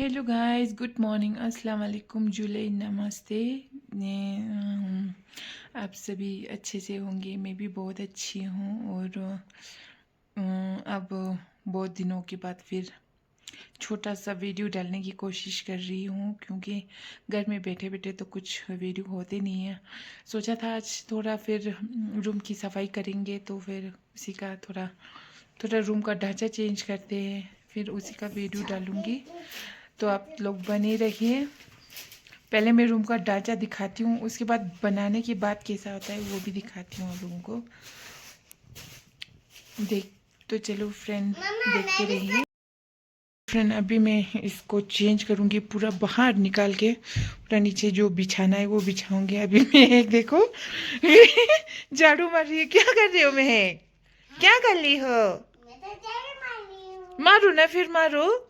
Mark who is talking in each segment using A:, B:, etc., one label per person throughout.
A: Hello guys, good morning, अस्सलाम वालेकुम, जुलाई, नमस्ते। आप सभी अच्छे से होंगे। मैं भी बहुत अच्छी हूँ और अब बहुत दिनों के बाद फिर छोटा सा वीडियो डालने की कोशिश कर रही हूँ, क्योंकि घर में बैठे बैठे तो कुछ वीडियो होते नहीं है। सोचा था आज थोड़ा फिर रूम की सफाई करेंगे, तो फिर उसी का थोड़ा रूम का ढांचा चेंज करते हैं, फिर उसी का वीडियो डालूँगी। तो आप लोग बने रहिए। पहले मैं रूम का ढांचा दिखाती हूँ, उसके बाद बनाने के बाद कैसा होता है वो भी दिखाती हूँ रूम को। तो चलो फ्रेंड, देखते रहिए। फ्रेंड, अभी मैं इसको चेंज करूँगी, पूरा बाहर निकाल के पूरा नीचे जो बिछाना है वो बिछाऊंगी। अभी मैं एक देखो झाड़ू मार रही है। क्या कर रही हो मैं? क्या कर रही हो? मारो ना, फिर मारो।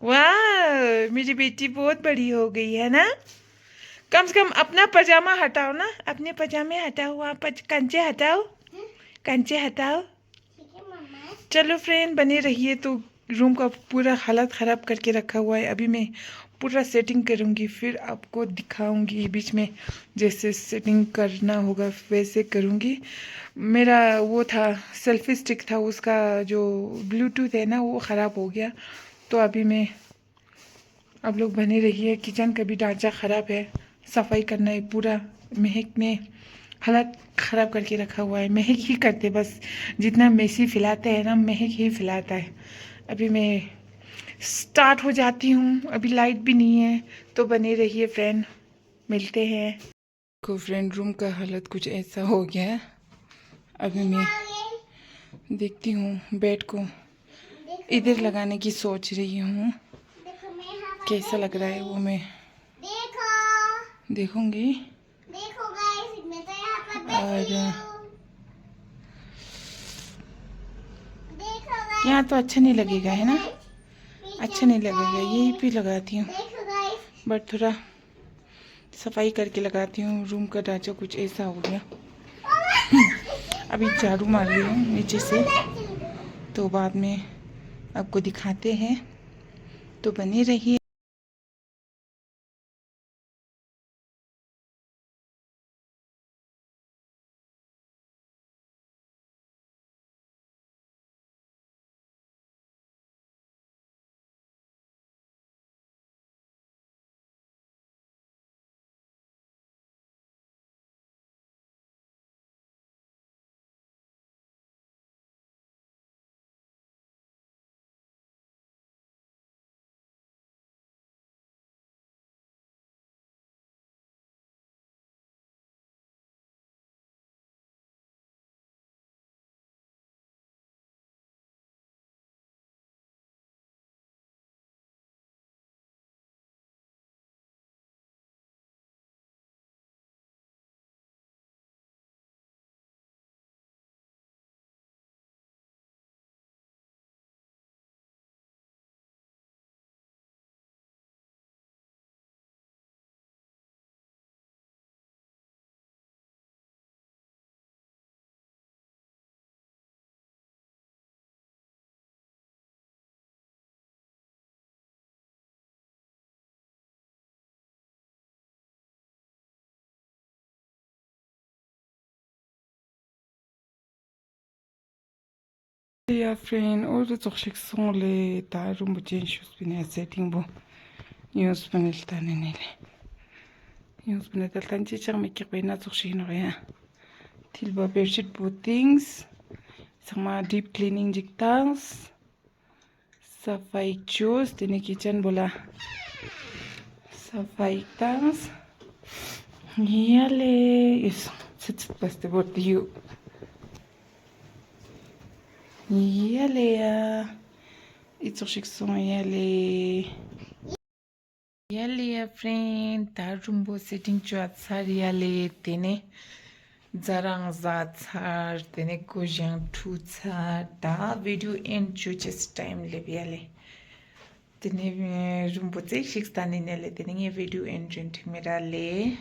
A: वाह, मेरी बेटी बहुत बड़ी हो गई है ना। कम से कम अपना पजामा हटाओ ना, अपने पजामे हटाओ, वहाँ पर कंचे हटाओ, कंचे हटाओ। चलो फ्रेंड, बने रहिए। तो रूम का पूरा हालत ख़राब करके रखा हुआ है, अभी मैं पूरा सेटिंग करूँगी, फिर आपको दिखाऊंगी। बीच में जैसे सेटिंग करना होगा वैसे करूँगी। मेरा वो था सेल्फी स्टिक था, उसका जो ब्लूटूथ है ना वो ख़राब हो गया। तो अभी मैं, आप लोग बने रहिए। किचन का भी ढांचा ख़राब है, सफाई करना है पूरा। महक ने हालत ख़राब करके रखा हुआ है। महक ही करते, बस जितना मेसी फैलाते हैं ना, महक ही फैलाता है। अभी मैं स्टार्ट हो जाती हूँ। अभी लाइट भी नहीं है, तो बने रहिए फ्रेंड, मिलते हैं। को फ्रेंड, रूम का हालत कुछ ऐसा हो गया है। अभी मैं देखती हूँ, बेड को इधर लगाने की सोच रही हूँ। कैसा लग रहा है वो मैं देखूंगी। और यहाँ तो अच्छा नहीं लगेगा, है ना? अच्छा नहीं लगेगा, यही पे लगाती हूँ, बट थोड़ा सफाई करके लगाती हूँ। रूम का ढांचा कुछ ऐसा हो गया। अभी झाड़ू मार रही हूँ नीचे से, तो बाद में आपको दिखाते हैं, तो बने रहिए। Ja, friend, oder toch ik zo'n le daarom moet je eens binnen setting bo. Jongens van het dan in hele. Jongens van het dan zeg maar ik ben net toch zien nog ja. Tilba bedsheet bootings, zeg maar deep cleaning jiktas, safai chos, tene kitchen bola. Safai tas. Yale, is zit beste wordt you. Yale, iets toch ik zo'n yale. Yale friend, daarom bo setting chat sar yale tene. Zarang zat sar tene ko jang tu sar da video end just time le yale. Tene room bo te shikstani nele tene ye video end jent mera le.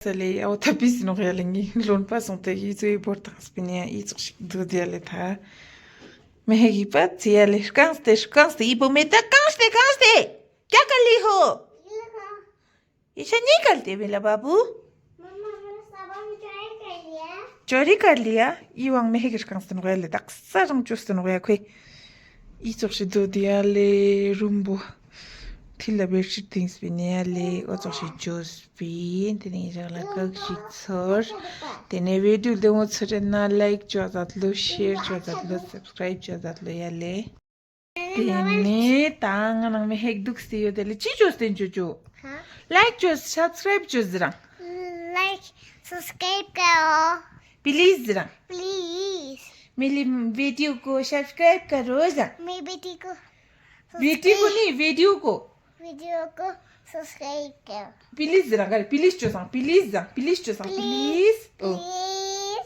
A: Sale au tapis no yalengi lon pas on te yizo importance bine yizo shik do yale tha. Mehegi patiale, shkanste, ibo meta kanste. Kya कर ली हो? इसे नहीं करते मेरा बाबू? चोरी कर लिया? Iwang mehegish kanste nuele, daksarang justo nuele kwe. Isorshi do diale rumbo. Tilla beshi things biniale, otorshi jos bin, tene jala kakshik sor. Tene video de mo tsarena like, jazatlo share, jazatlo subscribe, jazatlo yale. Tene tanga nang meheg duksti yodele. Chi jos den jojo? Like jos, subscribe jos zira.
B: Like, subscribe करो
A: Please zira.
B: Please
A: मेरी video को subscribe करो जरा.
B: मेरी बेटी को
A: video को नहीं, वीडियो को.
B: वीडियो को सब्सक्राइब करो
A: प्लीज जरा कर, प्लीज जो सांग, प्लीज जो सांग, प्लीज.
B: प्लीज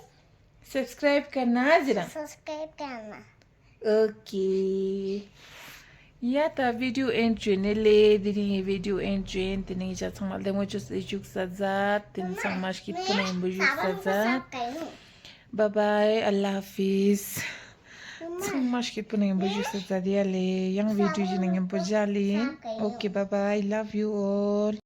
A: सब्सक्राइब करना जरा.
B: सब्सक्राइब करना
A: ओके. या ता वीडियो एंट्री ने ले दिनी वीडियो एंट्री तिनी जा सांग माल देमो जो जुक सजात तिनी सांग माश की पुने बुजुक सजात. बाय बाय, अल्लाह हाफिज. सांग माश की पुने बुजुक सजात याले. yang video जिनेंगे बुजाली. Okay bye bye, love you all.